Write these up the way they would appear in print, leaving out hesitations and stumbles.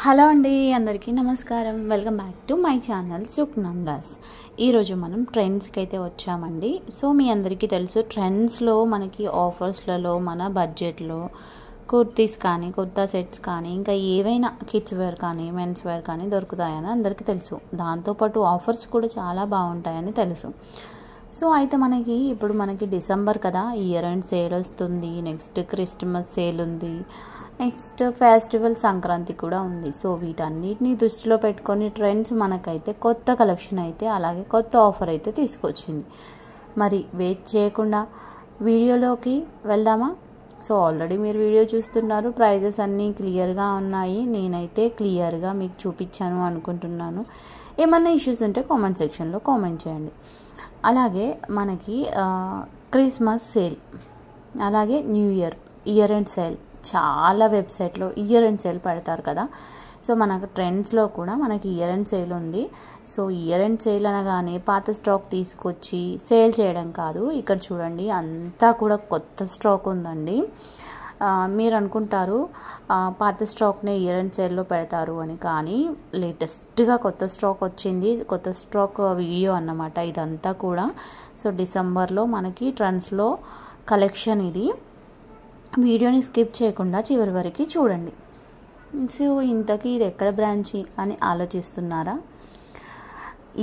Hello అండి, అందరికీ నమస్కారం. Welcome back to my channel Sukhnandas. ఈరోజు మనం ట్రెండ్స్కి అయితే వచ్చామండి. సో మీ అందరికీ తెలుసు, ట్రెండ్స్లో మనకి ఆఫర్స్లలో మన బడ్జెట్లో కుర్తీస్ కానీ, కుర్తా సెట్స్ కానీ, ఇంకా ఏవైనా కిడ్స్ వేర్ కానీ, మెన్స్ వేర్ కానీ దొరుకుతాయని అందరికీ తెలుసు. దాంతోపాటు ఆఫర్స్ కూడా చాలా బాగుంటాయని తెలుసు. సో అయితే ఇప్పుడు మనకి డిసెంబర్ కదా, ఇయర్ ఎండ్ సేల్ వస్తుంది, నెక్స్ట్ క్రిస్మస్ సేల్ ఉంది, నెక్స్ట్ ఫెస్టివల్ సంక్రాంతి కూడా ఉంది. సో వీటన్నిటిని దృష్టిలో పెట్టుకొని ట్రెండ్స్ మనకైతే కొత్త కలెక్షన్ అయితే అలాగే కొత్త ఆఫర్ అయితే తీసుకొచ్చింది. మరి వెయిట్ చేయకుండా వీడియోలోకి వెళ్దామా? సో ఆల్రెడీ మీరు వీడియో చూస్తున్నారు, ప్రైజెస్ అన్నీ క్లియర్గా ఉన్నాయి. నేనైతే క్లియర్గా మీకు చూపించాను అనుకుంటున్నాను. ఏమన్నా ఇష్యూస్ ఉంటే కామెంట్ సెక్షన్లో కామెంట్ చేయండి. అలాగే మనకి క్రిస్మస్ సేల్, అలాగే న్యూ ఇయర్ ఎండ్ సేల్, చాలా వెబ్సైట్లో ఇయర్ ఎండ్ సేల్ పెడతారు కదా. సో మనకు ట్రెండ్స్లో కూడా మనకి ఇయర్ ఎండ్ సేల్ ఉంది. సో ఇయర్ ఎండ్ సేల్ అనగానే పాత స్టాక్ తీసుకొచ్చి సేల్ చేయడం కాదు. ఇక్కడ చూడండి, అంతా కూడా కొత్త స్టాక్ ఉందండి. మీరు అనుకుంటారు పాత స్టాక్నే ఇయర్ ఎండ్ సేల్లో పెడతారు అని, కానీ లేటెస్ట్గా కొత్త స్టాక్ వచ్చింది. కొత్త స్టాక్ వీడియో అన్నమాట ఇదంతా కూడా. సో డిసెంబర్లో మనకి ట్రెండ్స్లో కలెక్షన్ ఇది. వీడియోని స్కిప్ చేయకుండా చివరి వరకు చూడండి. సో ఇంతకీ ఇది ఎక్కడ బ్రాంచ్ అని ఆలోచిస్తున్నారా?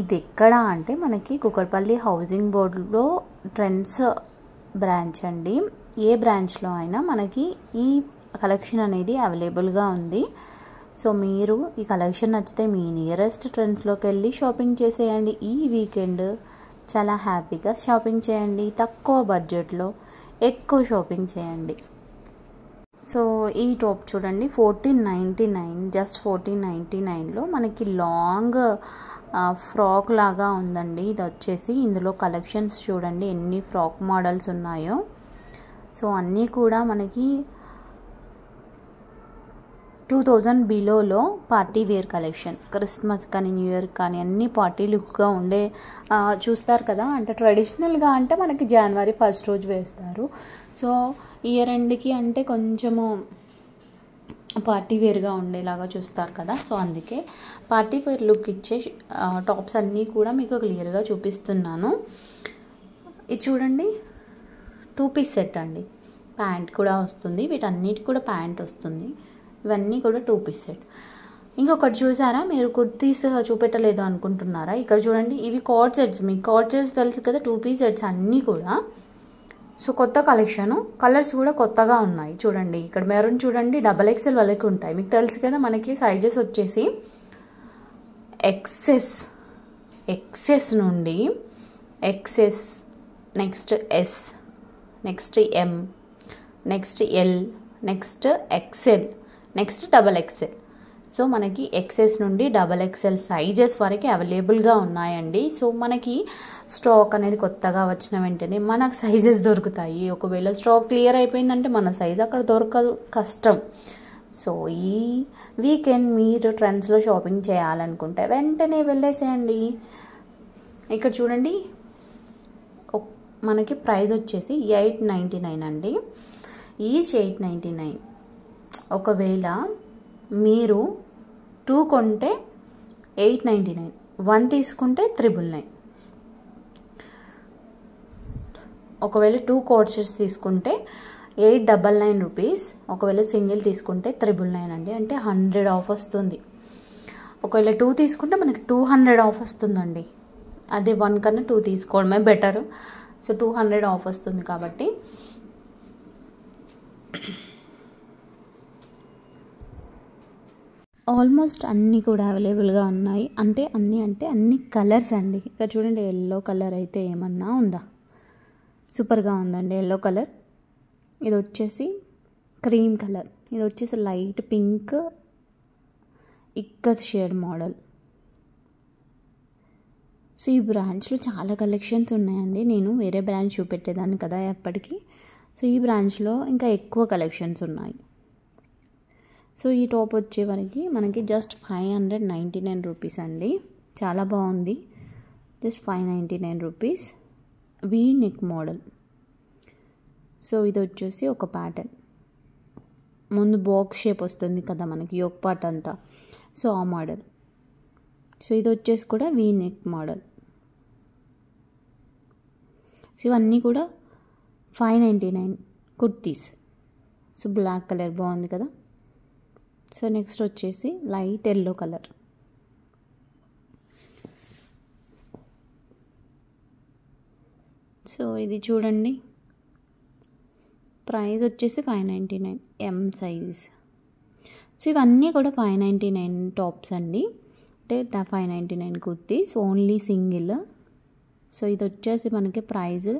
ఇది ఎక్కడ అంటే మనకి కూకట్పల్లి హౌసింగ్ బోర్డులో ట్రెండ్స్ బ్రాంచ్ అండి. ఏ బ్రాంచ్లో అయినా మనకి ఈ కలెక్షన్ అనేది అవైలబుల్గా ఉంది. సో మీరు ఈ కలెక్షన్ నచ్చితే మీ నియరెస్ట్ ట్రెండ్స్లోకి వెళ్ళి షాపింగ్ చేసేయండి. ఈ వీకెండ్ చాలా హ్యాపీగా షాపింగ్ చేయండి. తక్కువ బడ్జెట్లో ఎక్కువ షాపింగ్ చేయండి. సో ఈ టాప్ చూడండి, 1499, జస్ట్ 1499లో మనకి లాంగ్ ఫ్రాక్ లాగా ఉందండి. ఇది వచ్చేసి ఇందులో కలెక్షన్స్ చూడండి ఎన్ని ఫ్రాక్ మోడల్స్ ఉన్నాయో. సో అన్నీ కూడా మనకి 2000 బిలోలో పార్టీ వేర్ కలెక్షన్. క్రిస్మస్ కానీ న్యూ ఇయర్ కానీ అన్ని పార్టీ లుక్గా ఉండే చూస్తారు కదా. అంటే ట్రెడిషనల్గా అంటే మనకి జనవరి 1st రోజు వేస్తారు. సో ఇయర్ ఎండ్కి అంటే కొంచెము పార్టీ వేర్గా ఉండేలాగా చూస్తారు కదా. సో అందుకే పార్టీ వేర్ లుక్ ఇచ్చే టాప్స్ అన్నీ కూడా మీకు క్లియర్గా చూపిస్తున్నాను. ఇది చూడండి, 2 పీస్ సెట్ అండి. ప్యాంట్ కూడా వస్తుంది, వీటన్నిటి కూడా ప్యాంట్ వస్తుంది. ఇవన్నీ కూడా 2 పీస్ సెట్. ఇంకొకటి చూసారా, మీరు కుర్తీస్ చూపెట్టలేదు అనుకుంటున్నారా? ఇక్కడ చూడండి, ఇవి కార్డ్ సెట్స్. మీకు కార్డ్ సెట్స్ తెలుసు కదా, 2 పీస్ సెట్స్ అన్నీ కూడా. సో కొత్త కలెక్షను, కలర్స్ కూడా కొత్తగా ఉన్నాయి. చూడండి ఇక్కడ మెరూన్ చూడండి, XXL వరకు ఉంటాయి. మీకు తెలుసు కదా, మనకి సైజెస్ వచ్చేసి ఎక్సెస్ నుండి XS, next S, next M, next L, next XL, next XXL. So మనకి XS నుండి XXL సైజెస్ వరకు అవైలబుల్గా ఉన్నాయండి. సో మనకి స్టాక్ అనేది కొత్తగా వచ్చిన వెంటనే మనకు సైజెస్ దొరుకుతాయి. ఒకవేళ స్టాక్ క్లియర్ అయిపోయిందంటే మన సైజ్ అక్కడ దొరకదు, కష్టం. సో ఈ వీకెండ్ మీరు ట్రెండ్స్లో షాపింగ్ చేయాలనుకుంటే వెంటనే వెళ్ళేసేయండి. ఇక్కడ చూడండి, మనకి ప్రైస్ వచ్చేసి 899 అండి. ఈచ్ 899. ఒకవేళ మీరు 2 కొంటే 899, 1 తీసుకుంటే 999. ఒకవేళ 2 కోర్సెస్ తీసుకుంటే 899 రూపీస్. ఒకవేళ సింగిల్ తీసుకుంటే 999 అండి. అంటే 100 ఆఫ్ వస్తుంది. ఒకవేళ 2 తీసుకుంటే మనకి 200 ఆఫ్ వస్తుందండి. అదే 1 కన్నా 2 తీసుకోవడమే బెటర్. సో 200 ఆఫ్ వస్తుంది కాబట్టి ఆల్మోస్ట్ అన్నీ కూడా అవైలబుల్గా ఉన్నాయి. అంటే అన్ని కలర్స్ అండి. ఇక్కడ చూడండి, ఎల్లో కలర్ అయితే ఏమన్నా ఉందా? సూపర్గా ఉందండి ఎల్లో కలర్. ఇది వచ్చేసి క్రీమ్ కలర్, ఇది వచ్చేసి light pink ikat shade model. So ఈ బ్రాంచ్లో చాలా కలెక్షన్స్ ఉన్నాయండి. నేను వేరే బ్రాంచ్ చూపెట్టేదాన్ని కదా ఎప్పటికీ. సో ఈ బ్రాంచ్లో ఇంకా ఎక్కువ కలెక్షన్స్ ఉన్నాయి. సో ఈ టాప్ వచ్చేవరకు మనకి జస్ట్ 599 రూపీస్ అండి. చాలా బాగుంది. Just 599 rupees. V neck model. So ఇది వచ్చేసి ఒక ప్యాటర్న్. ముందు బాక్స్ షేప్ వస్తుంది కదా మనకి యోక్ పార్ట్ అంతా, సో ఆ మోడల్. సో ఇది వచ్చేసి కూడా వీ నెక్ మోడల్. సో ఇవన్నీ కూడా 599 కుర్తీస్. సో బ్లాక్ కలర్ బాగుంది కదా. సో నెక్స్ట్ వచ్చేసి లైట్ ఎల్లో కలర్. సో ఇది చూడండి, ప్రైస్ వచ్చేసి 599 ఎం సైజ్. సో ఇవన్నీ కూడా 599 టాప్స్ అండి, అంటే 599 కుర్తీస్ ఓన్లీ సింగిల్. సో ఇది వచ్చేసి మనకి ప్రైస్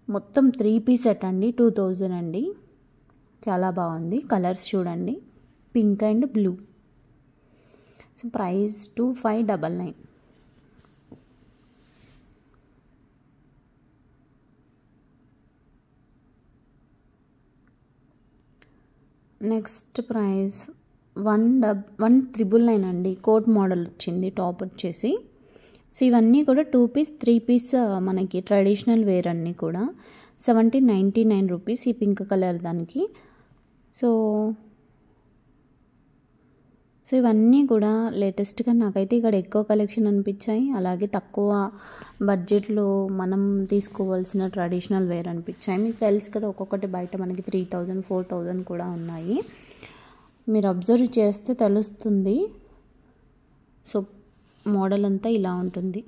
మొత్తం 3 పీస్ సెట్ అండి, 2000 అండి. చాలా బాగుంది. కలర్స్ చూడండి, pink and blue. So price 2599. Next price 1999 అండి. కోట్ మోడల్ వచ్చింది టాప్ వచ్చేసి. సో ఇవన్నీ కూడా 2 పీస్ 3 పీస్ మనకి ట్రెడిషనల్ వేర్ అన్నీ కూడా 1799 రూపీస్ ఈ పింక్ కలర్ దానికి. సో ఇవన్నీ కూడా లేటెస్ట్గా నాకైతే ఇక్కడ ఎక్కువ కలెక్షన్ అనిపించాయి, అలాగే తక్కువ బడ్జెట్లో మనం తీసుకోవాల్సిన ట్రెడిషనల్ వేర్ అనిపించాయి. మీకు తెలుసు కదా, ఒక్కొక్కటి బయట మనకి 3000 4000 కూడా ఉన్నాయి. మీరు అబ్జర్వ్ చేస్తే తెలుస్తుంది. సో మోడల్ అంతా ఇలా ఉంటుంది.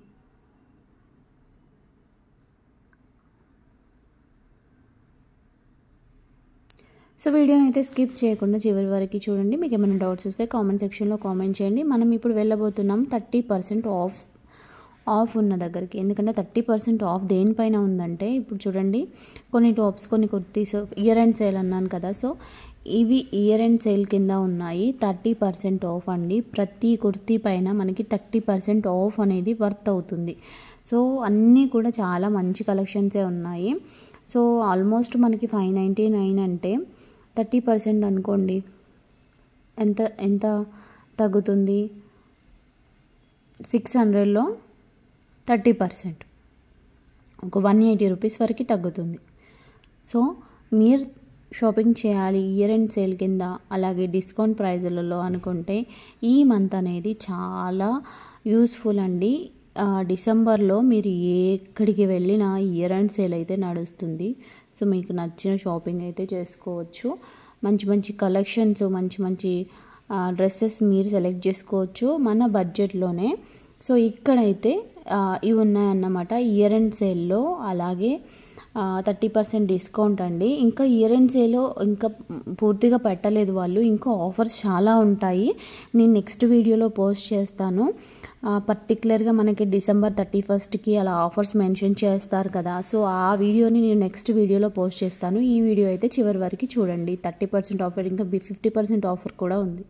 సో వీడియోని అయితే స్కిప్ చేయకుండా చివరి వరకు చూడండి. మీకు ఏమైనా డౌట్స్ వస్తే కామెంట్ సెక్షన్లో కామెంట్ చేయండి. మనం ఇప్పుడు వెళ్ళబోతున్నాం 30% ఆఫ్ ఉన్న దగ్గరికి. ఎందుకంటే 30% ఆఫ్ దేనిపైన ఉందంటే, ఇప్పుడు చూడండి, కొన్ని టాప్స్ కొన్ని కుర్తీస్ ఇయర్ ఎండ్ సేల్ అన్నాను కదా. సో ఇవి ఇయర్ ఎండ్ సేల్ కింద ఉన్నాయి. 30% ఆఫ్ అండి. ప్రతి కుర్తీ పైన మనకి 30% ఆఫ్ అనేది వర్త్ అవుతుంది. సో అన్నీ కూడా చాలా మంచి కలెక్షన్సే ఉన్నాయి. సో ఆల్మోస్ట్ మనకి 599 అంటే 30% అనుకోండి, ఎంత తగ్గుతుంది? 600లో 30% ఒక 180 రూపీస్ వరకు తగ్గుతుంది. సో మీరు షాపింగ్ చేయాలి ఇయర్ ఎండ్ సేల్ కింద, అలాగే డిస్కౌంట్ ప్రైజులలో అనుకుంటే ఈ మంత్ అనేది చాలా యూస్ఫుల్ అండి. డిసెంబర్లో మీరు ఎక్కడికి వెళ్ళినా ఇయర్ ఎండ్ సేల్ అయితే నడుస్తుంది. సో మీకు నచ్చిన షాపింగ్ అయితే చేసుకోవచ్చు. మంచి మంచి కలెక్షన్స్, మంచి మంచి డ్రెస్సెస్ మీరు సెలెక్ట్ చేసుకోవచ్చు మన బడ్జెట్లోనే. సో ఇక్కడైతే ఇవి ఉన్నాయన్నమాట ఇయర్ ఎండ్ సేల్లో, అలాగే 30% డిస్కౌంట్ అండి. ఇంకా ఇయర్ ఎండ్ సేల్ ఇంకా పూర్తిగా పెట్టలేదు వాళ్ళు, ఇంకా ఆఫర్స్ చాలా ఉంటాయి. నేను నెక్స్ట్ వీడియోలో పోస్ట్ చేస్తాను. పర్టికులర్గా మనకి డిసెంబర్ 31కి అలా ఆఫర్స్ మెన్షన్ చేస్తారు కదా. సో ఆ వీడియోని నేను నెక్స్ట్ వీడియోలో పోస్ట్ చేస్తాను. ఈ వీడియో అయితే చివరి వరకు చూడండి. 30% ఆఫర్, ఇంకా 50% ఆఫర్ కూడా ఉంది.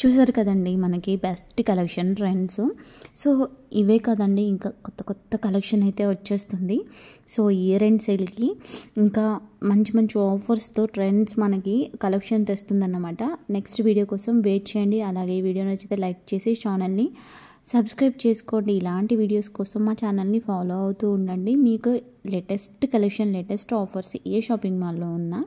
చూసారు కదండి మనకి బెస్ట్ కలెక్షన్ ట్రెండ్స్. సో ఇవే కదండి, ఇంకా కొత్త కొత్త కలెక్షన్ అయితే వచ్చేస్తుంది. సో ఇయర్ ఎండ్ సేల్కి ఇంకా మంచి మంచి ఆఫర్స్తో ట్రెండ్స్ మనకి కలెక్షన్ తెస్తుందన్నమాట. నెక్స్ట్ వీడియో కోసం వెయిట్ చేయండి. అలాగే ఈ వీడియో నచ్చితే లైక్ చేసి ఛానల్ని సబ్స్క్రైబ్ చేసుకోండి. ఇలాంటి వీడియోస్ కోసం మా ఛానల్ని ఫాలో అవుతూ ఉండండి. మీకు లేటెస్ట్ కలెక్షన్, లేటెస్ట్ ఆఫర్స్ ఏ షాపింగ్ మాల్లో ఉన్నా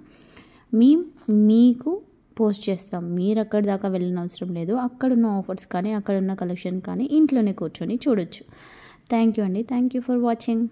మీకు పోస్ట్ చేస్తాం. మీరు అక్కడి దాకా వెళ్ళిన అవసరం లేదు. అక్కడున్న ఆఫర్స్ కానీ అక్కడున్న కలెక్షన్ కానీ ఇంట్లోనే కూర్చొని చూడొచ్చు. థ్యాంక్ యూ అండి. Thank you for watching.